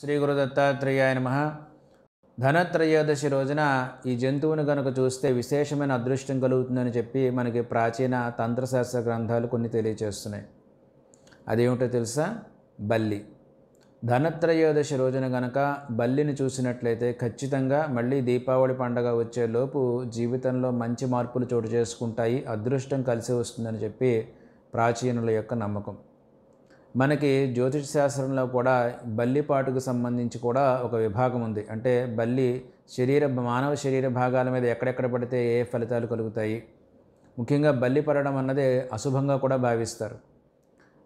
శ్రీ గురు దత్తాత్రేయాయ నమః. ధనత్రయోదశి రోజున ఈ జంతువును కనుక చూస్తే విశేషమైన అదృష్టం కలుగుతుందని చెప్పి మనకి ప్రాచీన తంత్రశాస్త్ర గ్రంథాలు కొన్ని తెలియచేస్తున్నాయి. అదేమిటో తెలుసా? బల్లి. ధనత్రయోదశి రోజున గనక బల్లిని చూసినట్లయితే ఖచ్చితంగా మళ్ళీ దీపావళి పండగ వచ్చేలోపు జీవితంలో మంచి మార్పులు చోటు చేసుకుంటాయి, అదృష్టం కలిసి వస్తుందని చెప్పి ప్రాచీనుల యొక్క నమ్మకం. మనకి జ్యోతిష శాస్త్రంలో కూడా బల్లిపాటుకు సంబంధించి కూడా ఒక విభాగం ఉంది. అంటే బల్లి మానవ శరీర భాగాల మీద ఎక్కడెక్కడ పడితే ఏ ఫలితాలు కలుగుతాయి, ముఖ్యంగా బల్లి పడడం అన్నదే అశుభంగా కూడా భావిస్తారు.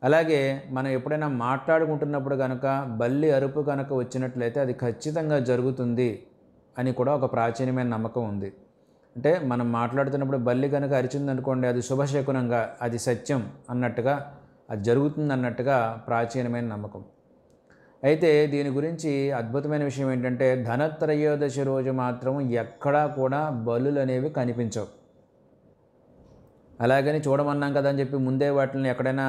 అలాగే మనం ఎప్పుడైనా మాట్లాడుకుంటున్నప్పుడు కనుక బల్లి అరుపు కనుక వచ్చినట్లయితే అది ఖచ్చితంగా జరుగుతుంది అని కూడా ఒక ప్రాచీనమైన నమ్మకం ఉంది. అంటే మనం మాట్లాడుతున్నప్పుడు బల్లి కనుక అరిచిందనుకోండి, అది శుభశకునంగా, అది సత్యం అన్నట్టుగా, అది జరుగుతుందన్నట్టుగా ప్రాచీనమైన నమ్మకం. అయితే దీని గురించి అద్భుతమైన విషయం ఏంటంటే ధనత్రయోదశి రోజు మాత్రం ఎక్కడా కూడా బలులు అనేవి కనిపించవు. అలాగని చూడమన్నాం కదా అని చెప్పి ముందే వాటిని ఎక్కడైనా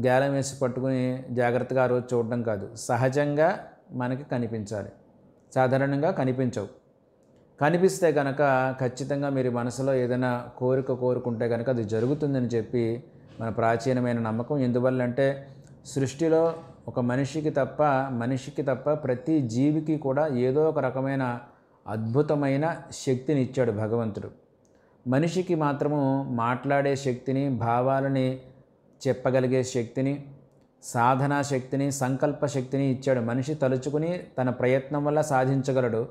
గేలం వేసి పట్టుకుని జాగ్రత్తగా ఆ రోజు చూడడం కాదు. సహజంగా మనకి కనిపించాలి, సాధారణంగా కనిపించవు. కనిపిస్తే కనుక ఖచ్చితంగా మీరు మనసులో ఏదైనా కోరిక కోరుకుంటే కనుక అది జరుగుతుందని చెప్పి మన ప్రాచీనమైన నమ్మకం. ఎందువల్లంటే సృష్టిలో ఒక మనిషికి తప్ప ప్రతి జీవికి కూడా ఏదో ఒక రకమైన అద్భుతమైన శక్తిని ఇచ్చాడు భగవంతుడు. మనిషికి మాత్రము మాట్లాడే శక్తిని, భావాలని చెప్పగలిగే శక్తిని, సాధనా శక్తిని, సంకల్ప శక్తిని ఇచ్చాడు. మనిషి తలుచుకుని తన ప్రయత్నం వల్ల సాధించగలడు.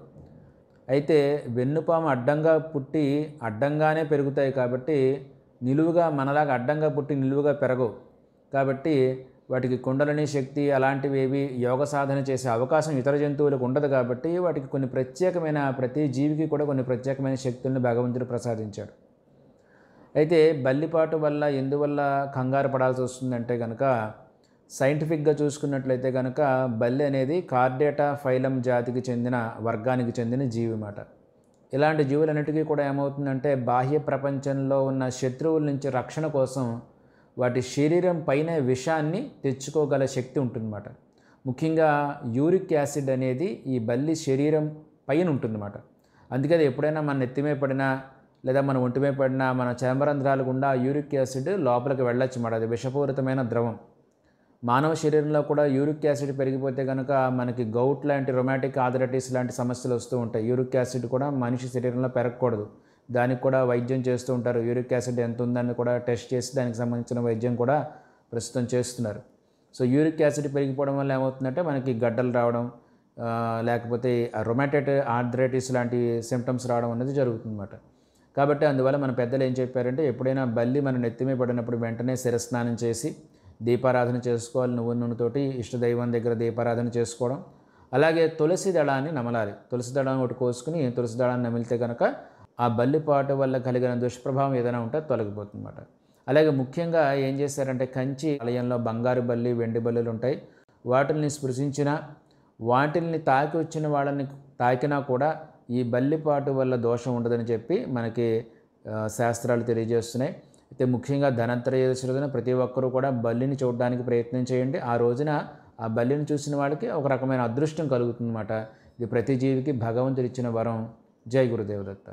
అయితే వెన్నుపాము అడ్డంగా పుట్టి అడ్డంగానే పెరుగుతాయి కాబట్టి నిలువుగా మనలాగా అడ్డంగా పుట్టి నిలువుగా పెరగవు. కాబట్టి వాటికి కుండలిని శక్తి అలాంటివి ఏవి యోగ సాధన చేసే అవకాశం ఇతర జంతువులకు ఉండదు. కాబట్టి వాటికి కొన్ని ప్రత్యేకమైన, ప్రతి జీవికి కూడా కొన్ని ప్రత్యేకమైన శక్తులను భగవంతుడు ప్రసాదించాడు. అయితే బల్లిపాటు వల్ల ఎందువల్ల కంగారు పడాల్సి వస్తుందంటే కనుక సైంటిఫిక్గా చూసుకున్నట్లయితే కనుక బల్లి అనేది కార్డేటా ఫైలం జాతికి చెందిన వర్గానికి చెందిన జీవి మాట. ఇలాంటి జీవులన్నిటికీ కూడా ఏమవుతుందంటే బాహ్య ప్రపంచంలో ఉన్న శత్రువుల నుంచి రక్షణ కోసం వాటి శరీరం పైన విషాన్ని తెచ్చుకోగల శక్తి ఉంటుందన్నమాట. ముఖ్యంగా యూరిక్ యాసిడ్ అనేది ఈ బల్లి శరీరం పైన ఉంటుందన్నమాట. అందుకే అది ఎప్పుడైనా మన నెత్తిమే పడినా లేదా మన ఒంటిమే పడినా మన చర్మరంధ్రాలు గుండా యూరిక్ యాసిడ్ లోపలికి వెళ్ళొచ్చు అన్నమాట. అది విషపూరితమైన ద్రవం. మానవ శరీరంలో కూడా యూరిక్ యాసిడ్ పెరిగిపోతే కనుక మనకి గౌట్ లాంటి, రొమాటిక్ ఆర్థరైటిస్ లాంటి సమస్యలు వస్తూ ఉంటాయి. యూరిక్ యాసిడ్ కూడా మనిషి శరీరంలో పెరగకూడదు. దానికి కూడా వైద్యం చేస్తూ ఉంటారు. యూరిక్ యాసిడ్ ఎంత ఉందని కూడా టెస్ట్ చేసి దానికి సంబంధించిన వైద్యం కూడా ప్రస్తుతం చేస్తున్నారు. సో యూరిక్ యాసిడ్ పెరిగిపోవడం వల్ల ఏమవుతుందంటే మనకి గడ్డలు రావడం, లేకపోతే రొమాటిక్ ఆర్థరైటిస్ లాంటి సిమ్టమ్స్ రావడం అనేది జరుగుతుందన్నమాట. కాబట్టి అందువల్ల మన పెద్దలు ఏం చెప్పారంటే ఎప్పుడైనా బల్లి మన నెత్తిమే పడినప్పుడు వెంటనే శిరస్నానం చేసి దీపారాధన చేసుకోవాలి. నువ్వు నూనెతోటి ఇష్టదైవం దగ్గర దీపారాధన చేసుకోవడం. అలాగే తులసి దళాన్ని నమలాలి. తులసి దళాన్ని ఒకటి కోసుకుని తులసి దళాన్ని నమిలితే కనుక ఆ బల్లిపాటు వల్ల కలిగిన దుష్ప్రభావం ఏదైనా ఉంటే తొలగిపోతుందన్నమాట. అలాగే ముఖ్యంగా ఏం చేశారంటే కంచి ఆలయంలో బంగారు బల్లి, వెండి బల్లులు ఉంటాయి. వాటిని స్పృశించినా, వాటిని తాకి వచ్చిన వాళ్ళని తాకినా కూడా ఈ బల్లిపాటు వల్ల దోషం ఉండదని చెప్పి మనకి శాస్త్రాలు తెలియజేస్తున్నాయి. అయితే ముఖ్యంగా ధనత్రయోదశి రోజున ప్రతి ఒక్కరూ కూడా బల్లిని చూడడానికి ప్రయత్నం చేయండి. ఆ రోజున ఆ బల్లిని చూసిన వాళ్ళకి ఒక రకమైన అదృష్టం కలుగుతుందన్నమాట. ఇది ప్రతి జీవికి భగవంతుడు ఇచ్చిన వరం. జై గురుదేవ్ దత్త.